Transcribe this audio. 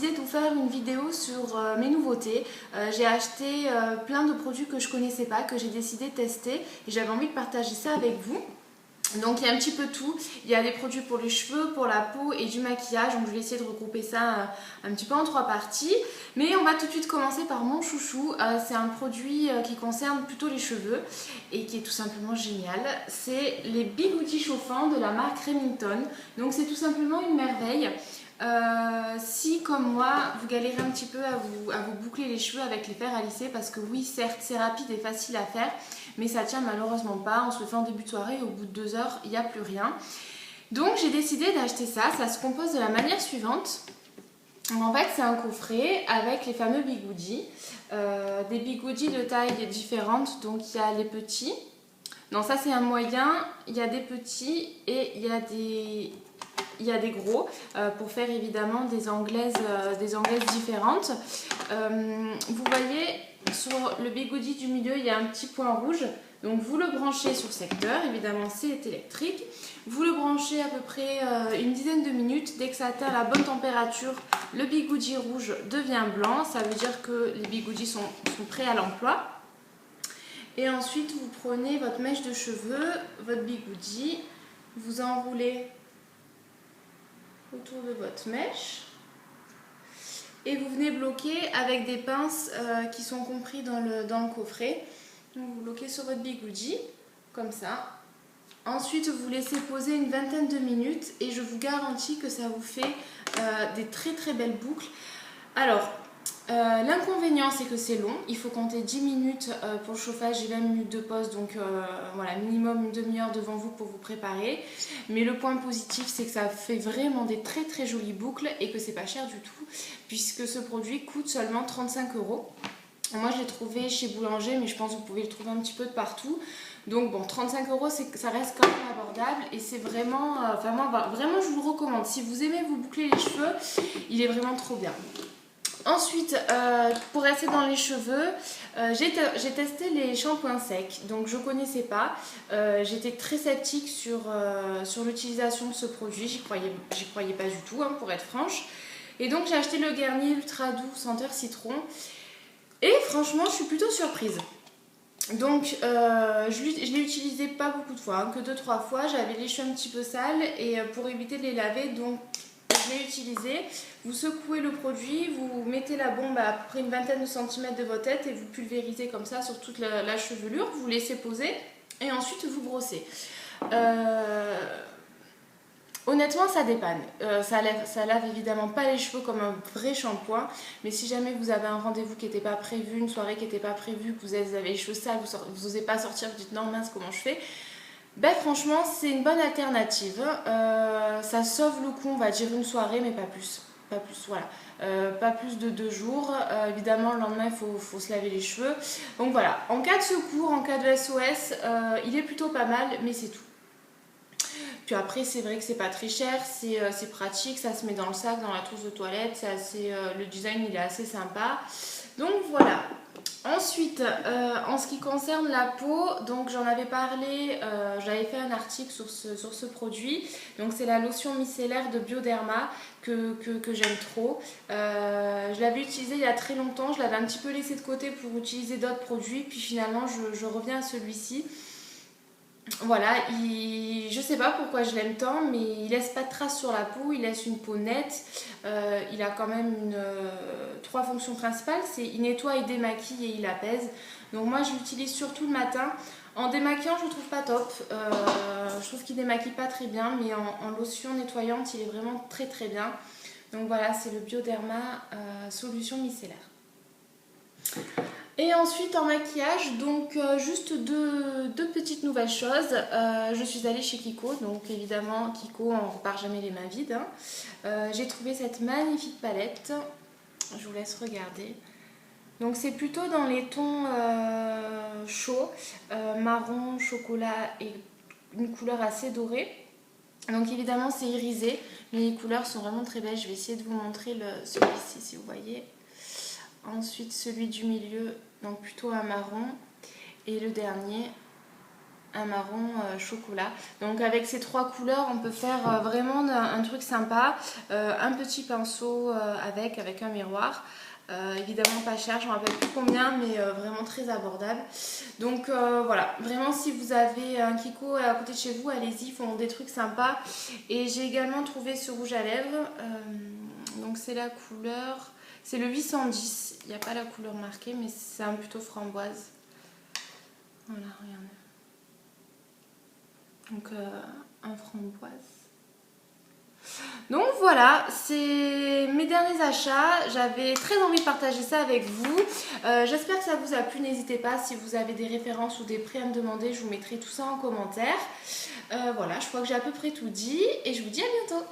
décidé de vous faire une vidéo sur mes nouveautés. J'ai acheté plein de produits que je connaissais pas, que j'ai décidé de tester et j'avais envie de partager ça avec vous. Donc il y a un petit peu tout, il y a des produits pour les cheveux, pour la peau et du maquillage, donc je vais essayer de regrouper ça un petit peu en 3 parties. Mais on va tout de suite commencer par mon chouchou, c'est un produit qui concerne plutôt les cheveux et qui est tout simplement génial. C'est les bigoudis chauffants de la marque Remington, donc c'est tout simplement une merveille. Si comme moi vous galérez un petit peu à vous boucler les cheveux avec les fers à lisser, parce que oui certes c'est rapide et facile à faire mais ça tient malheureusement pas, on se le fait en début de soirée et au bout de 2 heures il n'y a plus rien. Donc j'ai décidé d'acheter ça, ça se compose de la manière suivante. En fait c'est un coffret avec les fameux bigoudis, des bigoudis de tailles différentes, donc il y a les petits, non ça c'est un moyen, il y a des petits et il y a des gros pour faire évidemment des anglaises différentes. Vous voyez sur le bigoudi du milieu il y a un petit point rouge, donc vous le branchez sur secteur, évidemment c'est électrique, vous le branchez à peu près une dizaine de minutes, dès que ça atteint la bonne température le bigoudi rouge devient blanc, ça veut dire que les bigoudis sont prêts à l'emploi. Et ensuite vous prenez votre mèche de cheveux, votre bigoudi, vous enroulez autour de votre mèche et vous venez bloquer avec des pinces qui sont compris dans le coffret. Donc vous bloquez sur votre bigoudi comme ça. Ensuite vous laissez poser une vingtaine de minutes et je vous garantis que ça vous fait des très belles boucles. Alors l'inconvénient c'est que c'est long, il faut compter 10 minutes pour le chauffage et 20 minutes de pause, donc voilà, minimum une demi-heure devant vous pour vous préparer. Mais le point positif c'est que ça fait vraiment des très jolies boucles et que c'est pas cher du tout, puisque ce produit coûte seulement 35 €. Moi je l'ai trouvé chez Boulanger, mais je pense que vous pouvez le trouver un petit peu de partout. Donc bon, 35 €, ça reste quand même abordable et c'est vraiment, vraiment je vous le recommande. Si vous aimez vous boucler les cheveux, il est vraiment trop bien. Ensuite, pour rester dans les cheveux, j'ai testé les shampoings secs, donc je ne connaissais pas. J'étais très sceptique sur l'utilisation de ce produit, j'y croyais pas du tout, hein, pour être franche. Et donc j'ai acheté le Garnier Ultra Doux senteur citron et franchement je suis plutôt surprise. Donc je l'ai utilisé pas beaucoup de fois, hein, que 2-3 fois, j'avais les cheveux un petit peu sales et pour éviter de les laver, donc je l'ai utilisé. Vous secouez le produit, vous mettez la bombe à peu près une vingtaine de centimètres de votre tête et vous pulvérisez comme ça sur toute la chevelure, vous laissez poser et ensuite vous brossez. Honnêtement ça dépanne, ça lave évidemment pas les cheveux comme un vrai shampoing, mais si jamais vous avez un rendez-vous qui n'était pas prévu, une soirée qui n'était pas prévue, que vous avez les cheveux sales, vous n'osez pas sortir, vous dites non mince comment je fais, ben franchement c'est une bonne alternative. Ça sauve le coup, on va dire une soirée mais pas plus, voilà. Pas plus de 2 jours, évidemment le lendemain il faut se laver les cheveux, donc voilà, en cas de secours, en cas de SOS, il est plutôt pas mal, mais c'est tout. Puis après c'est vrai que c'est pas très cher, c'est pratique, ça se met dans le sac, dans la trousse de toilette, le design il est assez sympa, donc voilà. Ensuite, en ce qui concerne la peau, donc j'en avais parlé, j'avais fait un article sur ce produit, donc c'est la lotion micellaire de Bioderma que j'aime trop. Je l'avais utilisée il y a très longtemps, je l'avais un petit peu laissé de côté pour utiliser d'autres produits, puis finalement je reviens à celui-ci. Voilà, je sais pas pourquoi je l'aime tant, mais il laisse pas de traces sur la peau, il laisse une peau nette, il a quand même 3 fonctions principales, c'est il nettoie, il démaquille et il apaise. Donc moi je l'utilise surtout le matin. En démaquillant je le trouve pas top, je trouve qu'il démaquille pas très bien, mais en lotion nettoyante il est vraiment très bien. Donc voilà, c'est le Bioderma solution micellaire. Et ensuite en maquillage, donc juste deux petites nouvelles choses. Je suis allée chez Kiko, donc évidemment Kiko on repart jamais les mains vides, hein. J'ai trouvé cette magnifique palette, je vous laisse regarder. Donc c'est plutôt dans les tons chauds, marron, chocolat et une couleur assez dorée. Donc évidemment c'est irisé, mais les couleurs sont vraiment très belles. Je vais essayer de vous montrer celui-ci si vous voyez. Ensuite celui du milieu, donc plutôt un marron, et le dernier un marron chocolat. Donc avec ces 3 couleurs, on peut faire vraiment un truc sympa. Un petit pinceau avec un miroir. Évidemment pas cher, je ne me rappelle plus combien, mais vraiment très abordable. Donc voilà, vraiment si vous avez un Kiko à côté de chez vous, allez-y, ils font des trucs sympas. Et j'ai également trouvé ce rouge à lèvres, donc c'est la couleur, c'est le 810, il n'y a pas la couleur marquée, mais c'est un plutôt framboise. Voilà, regardez. Donc un framboise. Donc voilà, c'est mes derniers achats. J'avais très envie de partager ça avec vous. J'espère que ça vous a plu. N'hésitez pas, si vous avez des références ou des prix à me demander, je vous mettrai tout ça en commentaire. Voilà, je crois que j'ai à peu près tout dit et je vous dis à bientôt.